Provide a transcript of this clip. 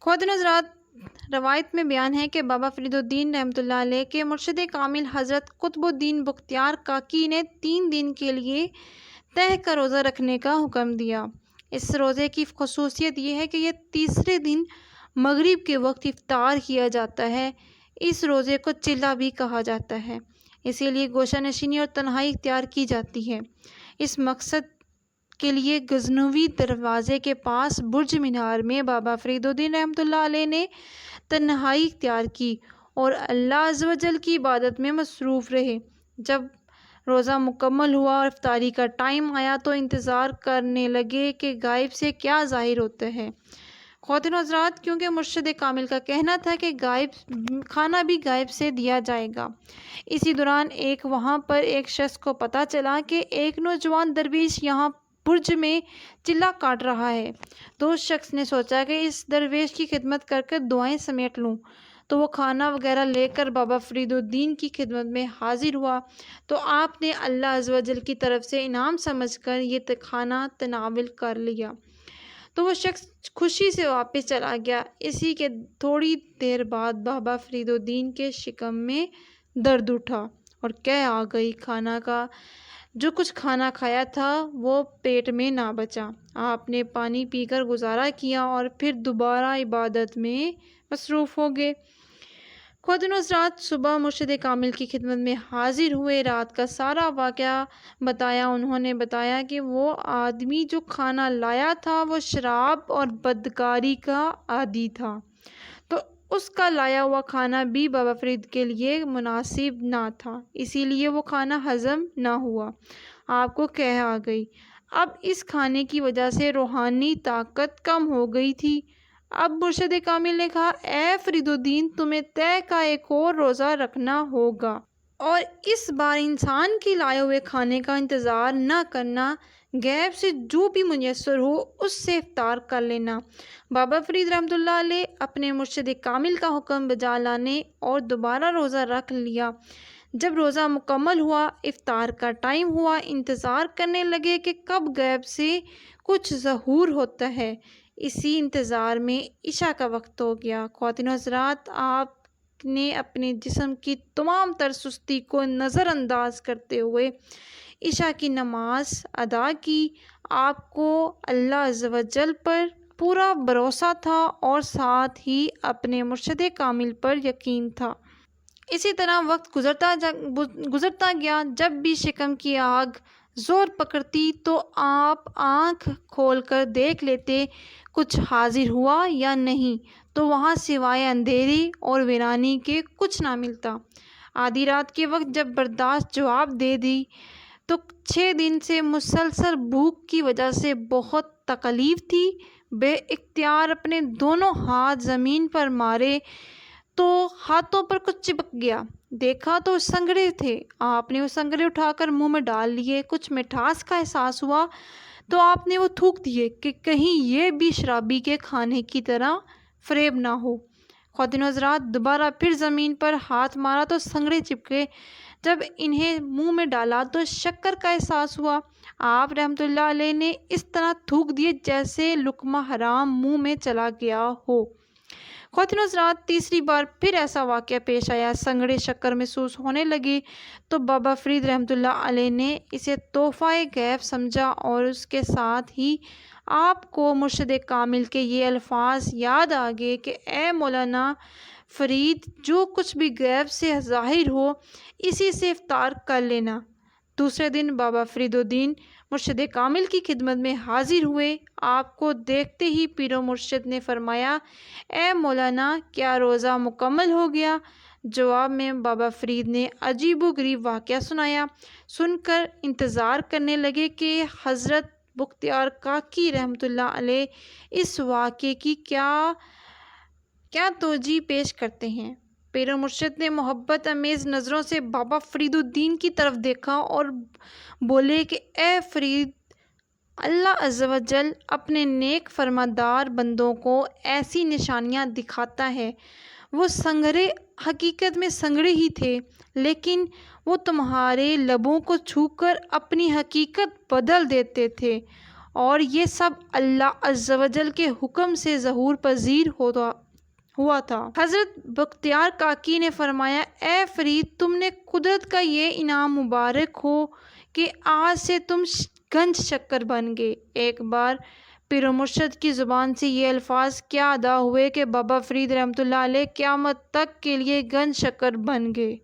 خواتین حضرات، روایت میں بیان ہے کہ بابا فرید الدین رحمۃ اللہ علیہ کے مرشد کامل حضرت قطب الدین بختیار کاکی نے 3 دن کے لیے تہ کا روزہ رکھنے کا حکم دیا۔ اس روزے کی خصوصیت یہ ہے کہ یہ تیسرے دن مغرب کے وقت افطار کیا جاتا ہے۔ اس روزے کو چلہ بھی کہا جاتا ہے، اسی لیے گوشہ نشینی اور تنہائی اختیار کی جاتی ہے۔ اس مقصد کے لیے غزنوی دروازے کے پاس برج مینار میں بابا فرید الدین رحمۃ اللہ علیہ نے تنہائی اختیار کی اور اللہ عز و جل کی عبادت میں مصروف رہے۔ جب روزہ مکمل ہوا اور افطاری کا ٹائم آیا تو انتظار کرنے لگے کہ غائب سے کیا ظاہر ہوتا ہے۔ خواتین و حضرات، کیونکہ مرشد کامل کا کہنا تھا کہ کھانا بھی غائب سے دیا جائے گا، اسی دوران وہاں پر ایک شخص کو پتہ چلا کہ ایک نوجوان درویش یہاں برج میں چلہ کاٹ رہا ہے، تو اس شخص نے سوچا کہ اس درویش کی خدمت کر کے دعائیں سمیٹ لوں۔ تو وہ کھانا وغیرہ لے کر بابا فرید الدین کی خدمت میں حاضر ہوا، تو آپ نے اللہ عز و جل کی طرف سے انعام سمجھ کر یہ کھانا تناول کر لیا۔ تو وہ شخص خوشی سے واپس چلا گیا۔ اسی کے تھوڑی دیر بعد بابا فرید الدین کے شکم میں درد اٹھا اور قے آ گئی۔ جو کچھ کھانا کھایا تھا وہ پیٹ میں نہ بچا۔ آپ نے پانی پی کر گزارا کیا اور پھر دوبارہ عبادت میں مصروف ہو گئے۔ خواتین و حضرات، صبح مرشد کامل کی خدمت میں حاضر ہوئے، رات کا سارا واقعہ بتایا۔ انہوں نے بتایا کہ وہ آدمی جو کھانا لایا تھا وہ شراب اور بدکاری کا عادی تھا، تو اس کا لایا ہوا کھانا بھی بابا فرید کے لیے مناسب نہ تھا، اسی لیے وہ کھانا ہضم نہ ہوا۔ آپ کو قے آ گئی۔ اب اس کھانے کی وجہ سے روحانی طاقت کم ہو گئی تھی۔ اب مرشد کامل نے کہا، اے فرید الدین، تمہیں طے کا ایک اور روزہ رکھنا ہوگا اور اس بار انسان کے لائے ہوئے کھانے کا انتظار نہ کرنا، غیب سے جو بھی میسر ہو اس سے افطار کر لینا۔ بابا فرید رحمۃ اللہ علیہ اپنے مرشد کامل کا حکم بجا لانے اور دوبارہ روزہ رکھ لیا۔ جب روزہ مکمل ہوا، افطار کا ٹائم ہوا، انتظار کرنے لگے کہ کب غیب سے کچھ ظہور ہوتا ہے۔ اسی انتظار میں عشاء کا وقت ہو گیا۔ خواتین و حضرات، آپ نے اپنے جسم کی تمام تر سستی کو نظر انداز کرتے ہوئے عشاء کی نماز ادا کی۔ آپ کو اللہ عز و جل پر پورا بھروسہ تھا اور ساتھ ہی اپنے مرشد کامل پر یقین تھا۔ اسی طرح وقت گزرتا گیا۔ جب بھی شکم کی آگ زور پکڑتی تو آپ آنکھ کھول کر دیکھ لیتے کچھ حاضر ہوا یا نہیں، تو وہاں سوائے اندھیری اور ویرانی کے کچھ نہ ملتا۔ آدھی رات کے وقت جب برداشت جواب دے دی تو 6 دن سے مسلسل بھوک کی وجہ سے بہت تکلیف تھی۔ بے اختیار اپنے دونوں ہاتھ زمین پر مارے تو ہاتھوں پر کچھ چپک گیا۔ دیکھا تو سنگڑے تھے۔ آپ نے وہ سنگڑے اٹھا کر منہ میں ڈال لیے۔ کچھ مٹھاس کا احساس ہوا تو آپ نے وہ تھوک دیے کہ کہیں یہ بھی شرابی کے کھانے کی طرح فریب نہ ہو۔ خواتین و حضرات، دوبارہ پھر زمین پر ہاتھ مارا تو سنگڑے چپکے۔ جب انہیں منہ میں ڈالا تو شکر کا احساس ہوا۔ آپ رحمۃ اللہ علیہ نے اس طرح تھوک دیے جیسے لقمہ حرام منہ میں چلا گیا ہو۔ خواتین و حضرات، تیسری بار پھر ایسا واقعہ پیش آیا۔ سنگڑے شکر محسوس ہونے لگے تو بابا فرید رحمۃ اللہ علیہ نے اسے تحفہ غیب سمجھا اور اس کے ساتھ ہی آپ کو مرشد کامل کے یہ الفاظ یاد آ گئے کہ اے مولانا فرید، جو کچھ بھی غیب سے ظاہر ہو اسی سے افطار کر لینا۔ دوسرے دن بابا فرید الدین مرشد کامل کی خدمت میں حاضر ہوئے۔ آپ کو دیکھتے ہی پیر و مرشد نے فرمایا، اے مولانا، کیا روزہ مکمل ہو گیا؟ جواب میں بابا فرید نے عجیب و غریب واقعہ سنایا۔ سن کر انتظار کرنے لگے کہ حضرت بختیار کاکی رحمۃ اللہ علیہ اس واقعے کی کیا توجیہ پیش کرتے ہیں۔ پیر و مرشد نے محبت امیز نظروں سے بابا فرید الدین کی طرف دیکھا اور بولے کہ اے فرید، اللہ عز و جل اپنے نیک فرمانبردار بندوں کو ایسی نشانیاں دکھاتا ہے۔ وہ سنگھرے حقیقت میں سنگھرے ہی تھے، لیکن وہ تمہارے لبوں کو چھو کر اپنی حقیقت بدل دیتے تھے اور یہ سب اللہ عز و جل کے حکم سے ظہور پذیر ہوا تھا۔ حضرت بختیار کاکی نے فرمایا، اے فرید، تم نے قدرت کا یہ انعام مبارک ہو کہ آج سے تم گنج شکر بن گئے۔ ایک بار پیر و مرشد کی زبان سے یہ الفاظ کیا ادا ہوئے کہ بابا فرید رحمۃ اللہ علیہ قیامت تک کے لیے گنج شکر بن گئے۔